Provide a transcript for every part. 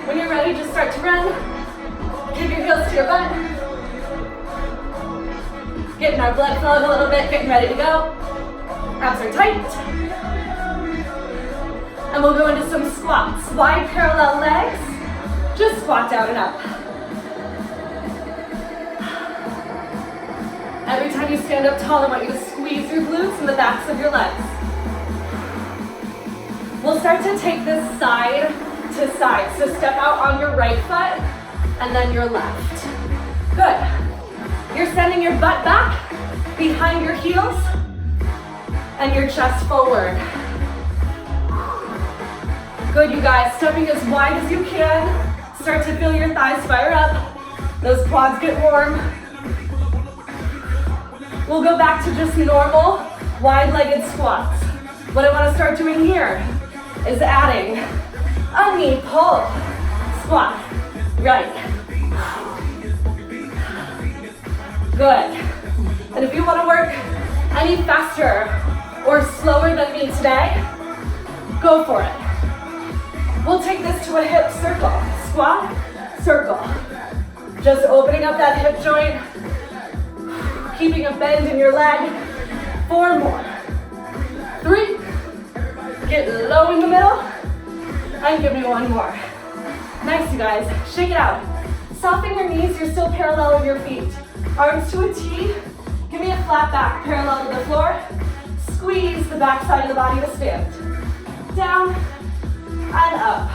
When you're ready, just start to run. Give your heels to your butt. Getting our blood flowing a little bit, getting ready to go. Abs are tight. And we'll go into some squats. Wide parallel legs. Just squat down and up. Every time you stand up tall, I want you to squeeze your glutes and the backs of your legs. We'll start to take this side to side. So step out on your right foot and then your left. Good. You're sending your butt back behind your heels and your chest forward. Good, you guys. Stepping as wide as you can. Start to feel your thighs fire up. Those quads get warm. We'll go back to just normal wide-legged squats. What I want to start doing here is adding a knee pull. Squat. Right. Good. And if you want to work any faster or slower than me today, go for it. We'll take this to a hip circle. Squat, circle. Just opening up that hip joint, keeping a bend in your leg. 4 more. 3. Get low in the middle, and give me 1 more. Nice, you guys. Shake it out. Soften your knees, you're still parallel with your feet. Arms to a T. Give me a flat back, parallel to the floor. Squeeze the back side of the body to stand. Down and up.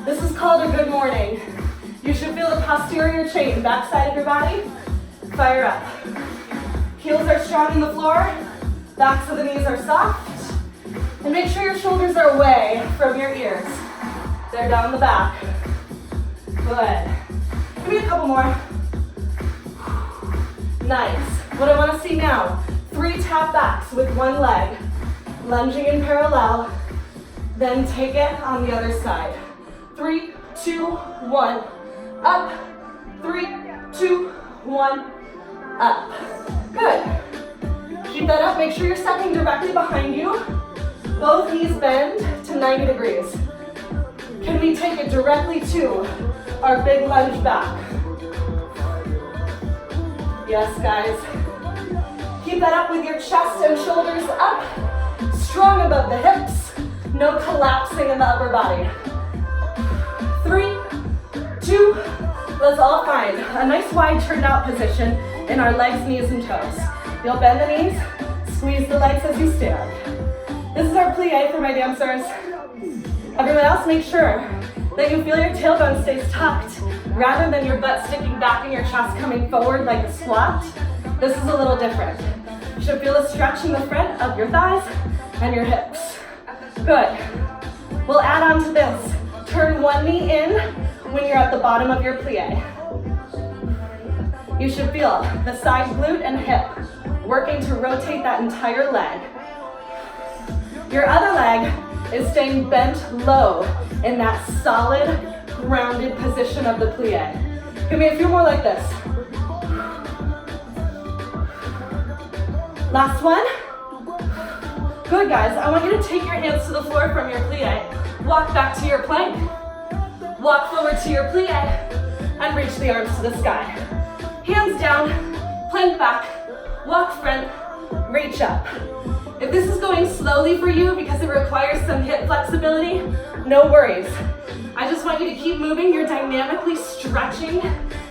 This is called a good morning. You should feel the posterior chain, back side of your body. Fire up. Heels are strong in the floor. Backs of the knees are soft. And make sure your shoulders are away from your ears. They're down the back. Good. Give me a couple more. Nice. What I want to see now, 3 tap backs with 1 leg. Lunging in parallel. Then take it on the other side. 3, 2, 1. Up. 3, 2, 1. Up. Good. Keep that up. Make sure you're stepping directly behind you. Both knees bend to 90 degrees. Can we take it directly to our big lunge back? Yes, guys. Keep that up with your chest and shoulders up. Strong above the hips. No collapsing in the upper body. 3, 2, let's all find a nice wide turned out position in our legs, knees, and toes. You'll bend the knees, squeeze the legs as you stand. This is our plie for my dancers. Everyone else, make sure that you feel your tailbone stays tucked rather than your butt sticking back and your chest coming forward like a squat. This is a little different. You should feel a stretch in the front of your thighs and your hips. Good. We'll add on to this. Turn 1 knee in when you're at the bottom of your plie. You should feel the side glute and hip working to rotate that entire leg. Your other leg is staying bent low in that solid, grounded position of the plie. Give me a few more like this. Last one. Good, guys. I want you to take your hands to the floor from your plie. Walk back to your plank. Walk forward to your plie and reach the arms to the sky. Hands down, plank back, walk front, reach up. If this is going slowly for you because it requires some hip flexibility, no worries. I just want you to keep moving. You're dynamically stretching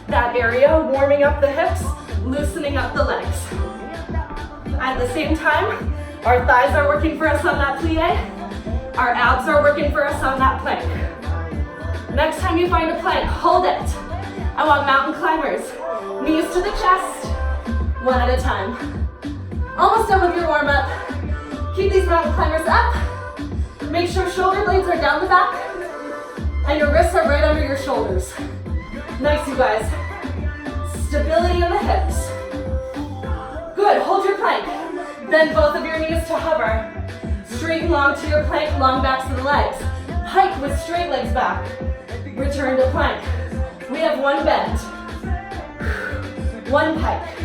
that area, warming up the hips, loosening up the legs. At the same time, our thighs are working for us on that plie. Our abs are working for us on that plank. Next time you find a plank, hold it. I want mountain climbers. Knees to the chest, 1 at a time. Almost done with your warm up. Keep these mountain climbers up. Make sure shoulder blades are down the back and your wrists are right under your shoulders. Nice, you guys. Stability in the hips. Good, hold your plank. Bend both of your knees to hover. Straighten long to your plank, long backs of the legs. Hike with straight legs back. Return to plank. We have 1 bend. 1 pike.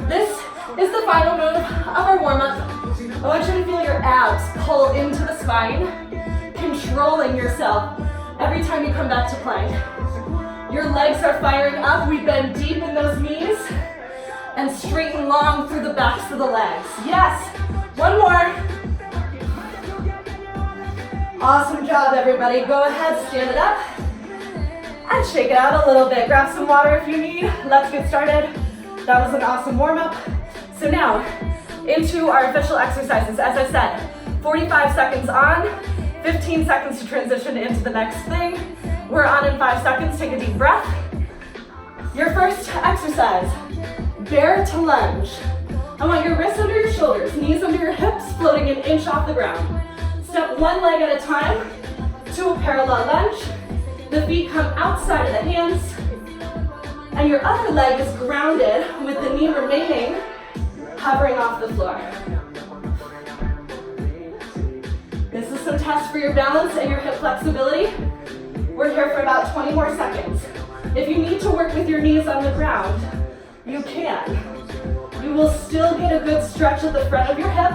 This is the final move of our warm-up. I want you to feel your abs pull into the spine. controlling yourself every time you come back to plank. Your legs are firing up. We bend deep in those knees and straighten long through the backs of the legs. Yes, one more. Awesome job, everybody. Go ahead, stand it up and shake it out a little bit. Grab some water if you need. Let's get started. That was an awesome warm-up. So now, into our official exercises. As I said, 45 seconds on, 15 seconds to transition into the next thing. We're on in 5 seconds. Take a deep breath. Your first exercise, bear to lunge. I want your wrists under your shoulders, knees under your hips, floating an inch off the ground. Step one leg at a time to a parallel lunge. The feet come outside of the hands, and your other leg is grounded with the knee remaining hovering off the floor. This is some tests for your balance and your hip flexibility. We're here for about 20 more seconds. If you need to work with your knees on the ground, you can. You will still get a good stretch at the front of your hip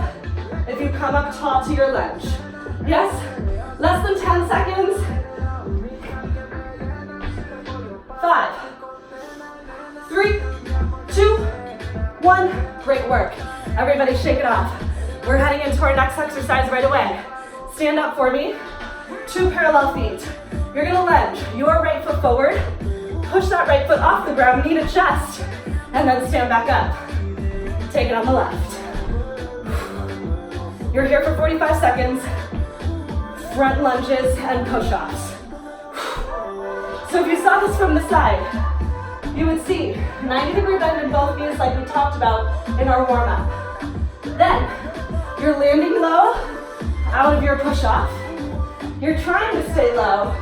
if you come up tall to your lunge. Yes? Less than 10 seconds. 5, 3, 2, 1. Great work. Everybody shake it off. We're heading into our next exercise right away. Stand up for me. 2 parallel feet. You're gonna lunge your right foot forward. Push that right foot off the ground, knee to chest, and then stand back up. Take it on the left. You're here for 45 seconds. Front lunges and push-offs. So if you saw this from the side, you would see 90-degree bend in both knees like we talked about in our warm-up. Then, you're landing low out of your push-off. You're trying to stay low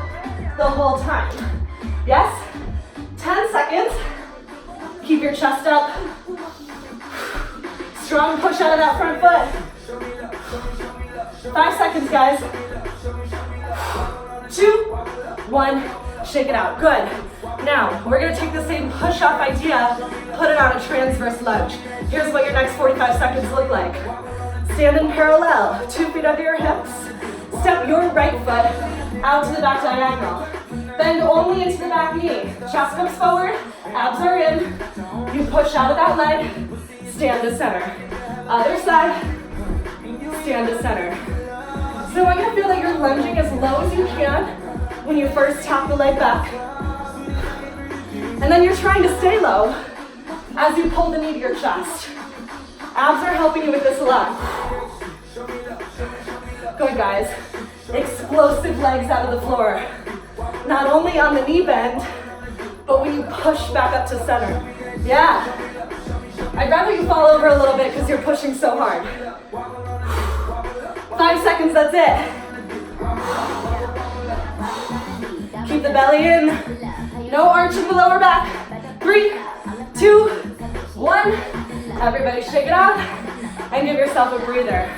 the whole time. Yes? 10 seconds. Keep your chest up. Strong push out of that front foot. 5 seconds, guys. 2, 1. Shake it out. Good. Now, we're going to take the same push-off idea, put it on a transverse lunge. Here's what your next 45 seconds look like. Stand in parallel, 2 feet under your hips. Step your right foot out to the back diagonal. Bend only into the back knee. Chest comes forward, abs are in. You push out of that leg, stand to center. Other side, stand to center. So I want you to feel that you're lunging as low as you can when you first tap the leg back. And then you're trying to stay low as you pull the knee to your chest. Abs are helping you with this a lot. Good, guys. Explosive legs out of the floor. Not only on the knee bend, but when you push back up to center. Yeah. I'd rather you fall over a little bit because you're pushing so hard. 5 seconds, that's it. Keep the belly in. No arch in the lower back. 3, 2, 1. Everybody shake it out and give yourself a breather.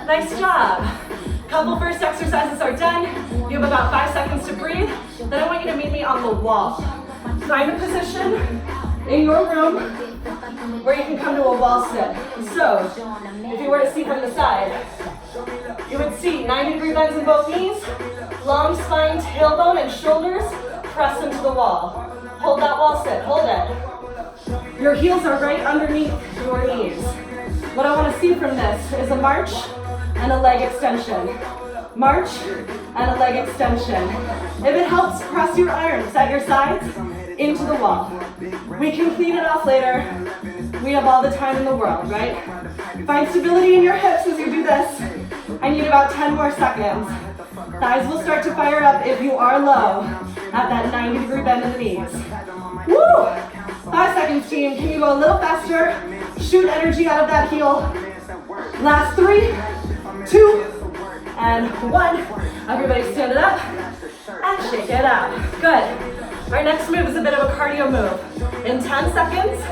Nice job. Couple first exercises are done. You have about 5 seconds to breathe. Then I want you to meet me on the wall. Find a position in your room where you can come to a wall sit. So, if you were to see from the side, you would see 90-degree bends in both knees, long spine, tailbone, and shoulders press into the wall. Hold that wall sit, hold it. Your heels are right underneath your knees. What I want to see from this is a march and a leg extension. March and a leg extension. If it helps, press your arms at your sides into the wall. We can clean it off later. We have all the time in the world, right? Find stability in your hips as you do this. I need about 10 more seconds. Thighs will start to fire up if you are low at that 90-degree bend in the knees. Woo! 5 seconds, team. Can you go a little faster? Shoot energy out of that heel. Last 3, 2, and 1. Everybody stand it up and shake it out. Good. Our next move is a bit of a cardio move. In 10 seconds,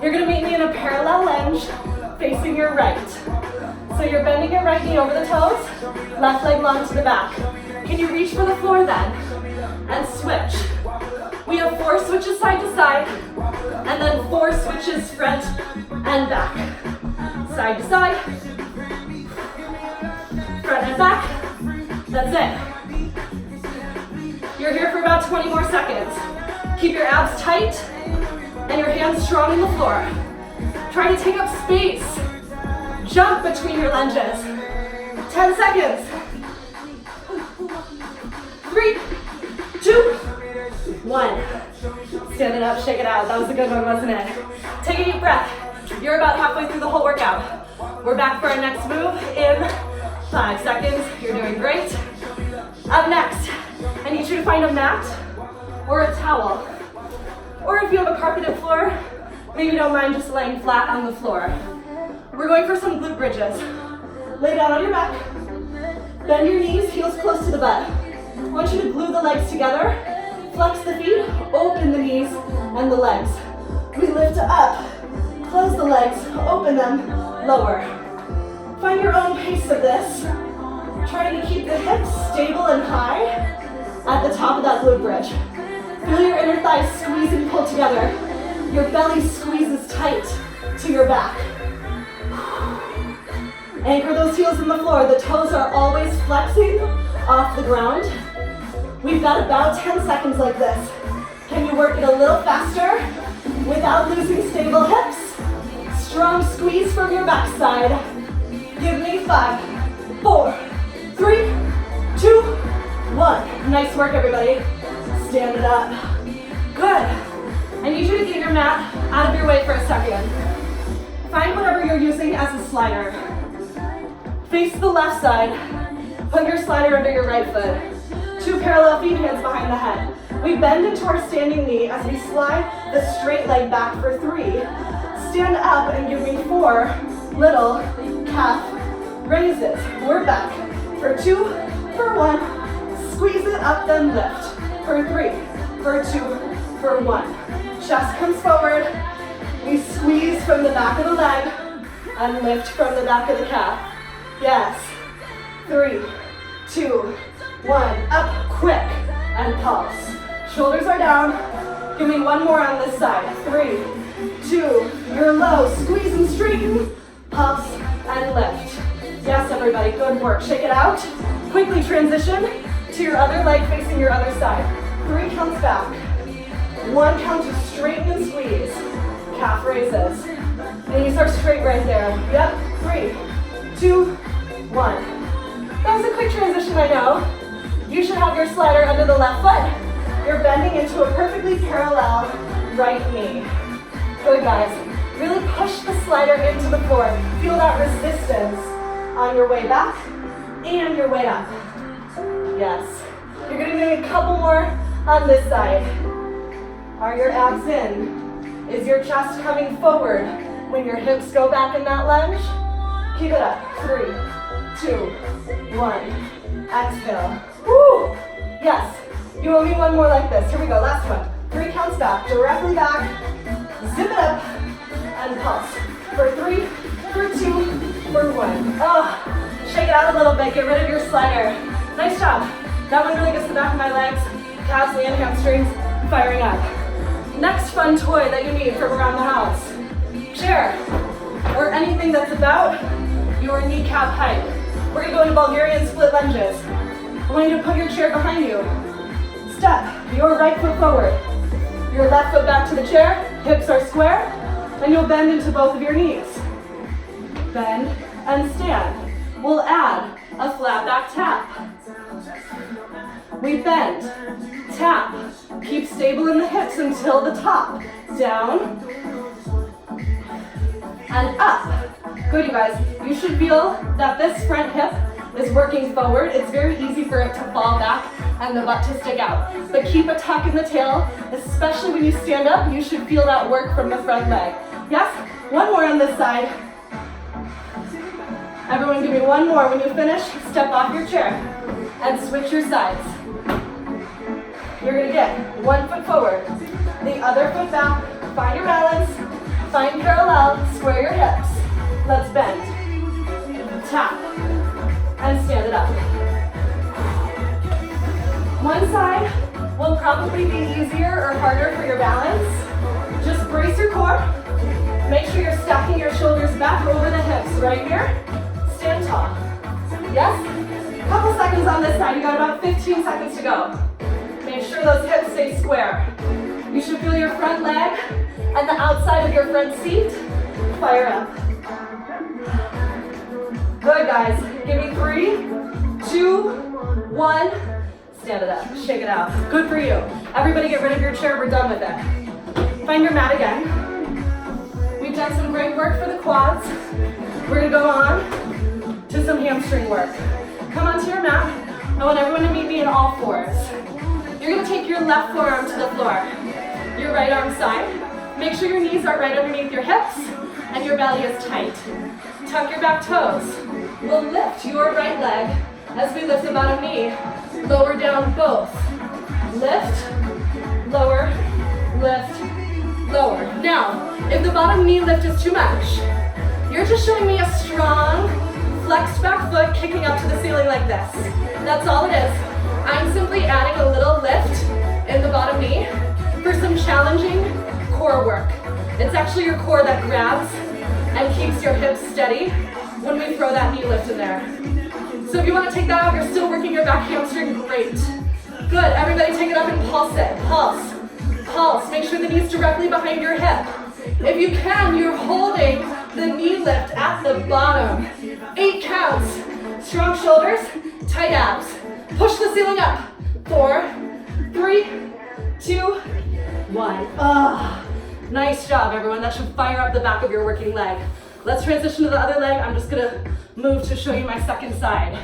you're gonna meet me in a parallel lunge facing your right. So you're bending your right knee over the toes, left leg long to the back. Can you reach for the floor then? And switch. We have 4 switches side to side, and then 4 switches front and back. Side to side, front and back. That's it. You're here for about 20 more seconds. Keep your abs tight and your hands strong in the floor. Try to take up space. Jump between your lunges. 10 seconds. 3, 2, 1. Stand it up, shake it out. That was a good one, wasn't it? Take a deep breath. You're about halfway through the whole workout. We're back for our next move in 5 seconds. You're doing great. Up next, I need you to find a mat or a towel. Or if you have a carpeted floor, maybe you don't mind just laying flat on the floor. We're going for some glute bridges. Lay down on your back. Bend your knees, heels close to the butt. I want you to glue the legs together. Flex the feet, open the knees and the legs. We lift up, close the legs, open them, lower. Find your own pace of this. Trying to keep the hips stable and high at the top of that glute bridge. Feel your inner thighs squeeze and pull together. Your belly squeezes tight to your back. Anchor those heels in the floor. The toes are always flexing off the ground. We've got about 10 seconds like this. Can you work it a little faster without losing stable hips? Strong squeeze from your backside. Give me 5, 4, 3, 2, 1. Nice work, everybody. Stand it up. Good. I need you to get your mat out of your way for a second. Find whatever you're using as a slider. Face the left side. Put your slider under your right foot. 2 parallel feet, hands behind the head. We bend into our standing knee as we slide the straight leg back for 3. Stand up and give me 4 little calf raises. We're back for 2, for 1. Squeeze it up, then lift. For 3, for 2, for 1. Chest comes forward. We squeeze from the back of the leg and lift from the back of the calf. Yes. 3, 2, 1. Up, quick, and pulse. Shoulders are down. Give me 1 more on this side. 3, 2, you're low. Squeeze and straighten. Pulse and lift. Yes, everybody, good work. Shake it out. Quickly transition to your other leg facing your other side. 3 counts back. 1 count to straighten and squeeze. Calf raises. Knees are straight right there. Yep. 3, 2, 1. That was a quick transition, I know. You should have your slider under the left foot. You're bending into a perfectly parallel right knee. Good, guys. Really push the slider into the floor. Feel that resistance on your way back and your way up. Yes. You're gonna do a couple more on this side. Are your abs in? Is your chest coming forward when your hips go back in that lunge? Keep it up. 3, 2, 1. Exhale. Woo! Yes. You owe me 1 more like this. Here we go. Last one. 3 counts back. Directly back. Zip it up and pulse. For 3, for 2, for 1. Oh, shake it out a little bit. Get rid of your slider. Nice job. That one really gets the back of my legs, calves and hamstrings firing up. Next fun toy that you need from around the house. Chair, or anything that's about your kneecap height. We're gonna go into Bulgarian split lunges. I want you to put your chair behind you. Step your right foot forward. Your left foot back to the chair, hips are square, and you'll bend into both of your knees. Bend and stand. We'll add a flat back tap. We bend, tap, keep stable in the hips until the top. Down, and up. Good, you guys. You should feel that this front hip is working forward. It's very easy for it to fall back and the butt to stick out. But keep a tuck in the tail, especially when you stand up. You should feel that work from the front leg. Yes? 1 more on this side. Everyone give me 1 more. When you finish, step off your chair and switch your sides. You're gonna get 1 foot forward, the other foot back, find your balance, find parallel, square your hips. Let's bend, tap, and stand it up. One side will probably be easier or harder for your balance. Just brace your core. Make sure you're stacking your shoulders back over the hips right here. Stand tall. Yes? Couple seconds on this side. You got about 15 seconds to go. Make sure those hips stay square. You should feel your front leg and the outside of your front seat fire up. Good, guys. Give me 3, 2, 1. Stand it up, shake it out. Good for you. Everybody get rid of your chair, we're done with it. Find your mat again. We've done some great work for the quads. We're gonna go on to some hamstring work. Come onto your mat. I want everyone to meet me in all fours. You're gonna take your left forearm to the floor. Your right arm side. Make sure your knees are right underneath your hips and your belly is tight. Tuck your back toes. We'll lift your right leg as we lift the bottom knee. Lower down both. Lift, lower, lift, lower. Now, if the bottom knee lift is too much, you're just showing me a strong, flexed back foot kicking up to the ceiling like this. That's all it is. I'm simply adding a little lift in the bottom knee for some challenging core work. It's actually your core that grabs and keeps your hips steady when we throw that knee lift in there. So if you want to take that out, you're still working your back hamstring, great. Good, everybody take it up and pulse it. Pulse, pulse. Make sure the knee's directly behind your hip. If you can, you're holding the knee lift at the bottom. 8 counts. Strong shoulders, tight abs. Push the ceiling up. 4, 3, 2, 1. Nice job, everyone. That should fire up the back of your working leg. Let's transition to the other leg. I'm just gonna move to show you my second side.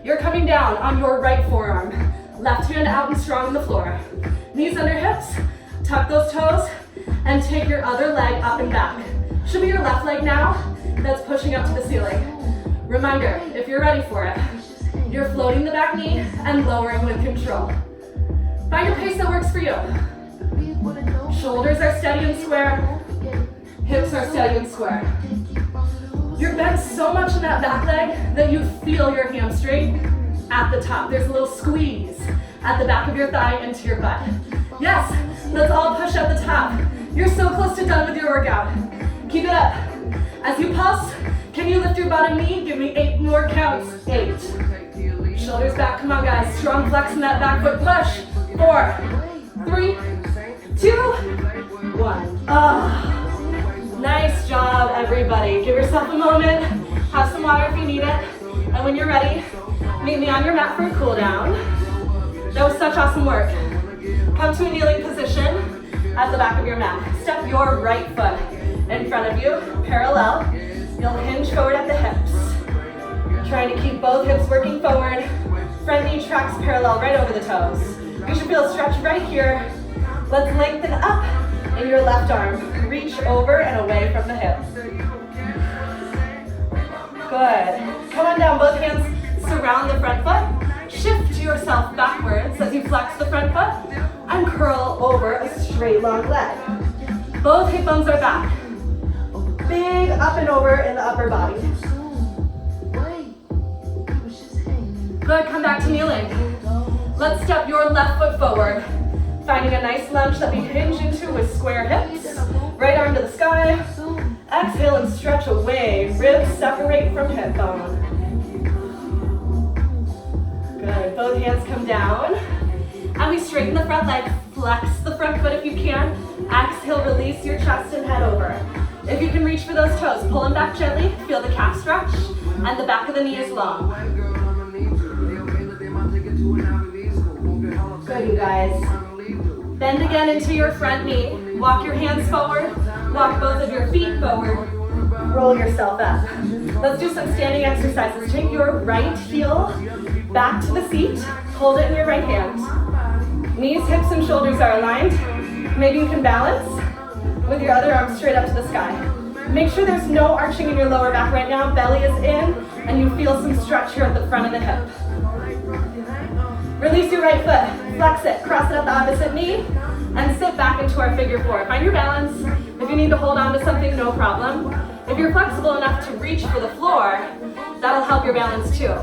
You're coming down on your right forearm. Left hand out and strong on the floor. Knees under hips, tuck those toes, and take your other leg up and back. Should be your left leg now that's pushing up to the ceiling. Reminder, if you're ready for it, you're floating the back knee and lowering with control. Find a pace that works for you. Shoulders are steady and square. Hips are steady and square. You're bent so much in that back leg that you feel your hamstring at the top. There's a little squeeze at the back of your thigh into your butt. Yes, let's all push at the top. You're so close to done with your workout. Keep it up. As you pulse, can you lift your bottom knee? Give me 8 more counts. 8. Shoulders back, come on guys. Strong flex in that back foot push. 4, 3, 2, 1. Nice job, everybody. Give yourself a moment. Have some water if you need it. And when you're ready, meet me on your mat for a cool down. That was such awesome work. Come to a kneeling position at the back of your mat. Step your right foot in front of you, parallel. You'll hinge forward at the hips. Trying to keep both hips working forward. Front knee tracks parallel right over the toes. You should feel a stretch right here. Let's lengthen up in your left arm. Reach over and away from the hips. Good. Come on down, both hands surround the front foot. Shift yourself backwards as you flex the front foot and curl over a straight long leg. Both hip bones are back. Big up and over in the upper body. Good, come back to kneeling. Let's step your left foot forward. Finding a nice lunge that we hinge into with square hips. Right arm to the sky. Exhale and stretch away. Ribs separate from hip bone. Good, both hands come down. And we straighten the front leg. Flex the front foot if you can. Exhale, release your chest and head over. If you can reach for those toes, pull them back gently. Feel the calf stretch. And the back of the knee is long. Good, you guys. Bend again into your front knee. Walk your hands forward. Walk both of your feet forward. Roll yourself up. Let's do some standing exercises. Take your right heel back to the seat. Hold it in your right hand. Knees, hips, and shoulders are aligned. Maybe you can balance with your other arm straight up to the sky. Make sure there's no arching in your lower back right now. Belly is in, and you feel some stretch here at the front of the hip. Release your right foot, flex it, cross it at the opposite knee, and sit back into our figure 4. Find your balance. If you need to hold on to something, no problem. If you're flexible enough to reach for the floor, that'll help your balance too.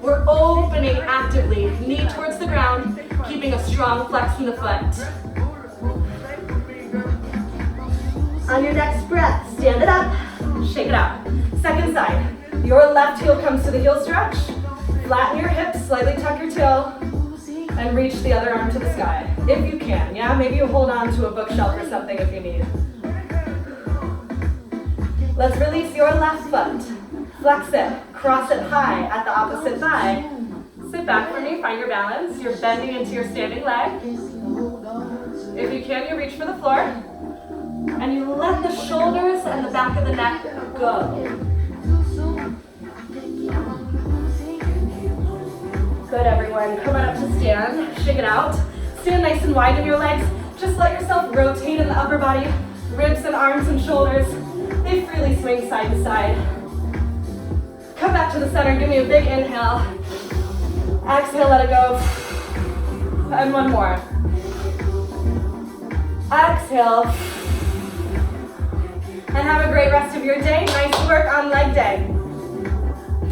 We're opening actively, knee towards the ground, keeping a strong flex in the foot. On your next breath, stand it up, shake it out. Second side, your left heel comes to the heel stretch. Flatten your hips, slightly tuck your toe. and reach the other arm to the sky, if you can, yeah? Maybe you hold on to a bookshelf or something if you need. Let's release your left foot. Flex it, cross it high at the opposite thigh. Sit back for me, find your balance. You're bending into your standing leg. If you can, you reach for the floor. And you let the shoulders and the back of the neck go. Good, everyone. Come on up to stand. Shake it out. Stand nice and wide in your legs. Just let yourself rotate in the upper body. Ribs and arms and shoulders, they freely swing side to side. Come back to the center. Give me a big inhale. Exhale, let it go. And one more. Exhale. And have a great rest of your day. Nice work on leg day.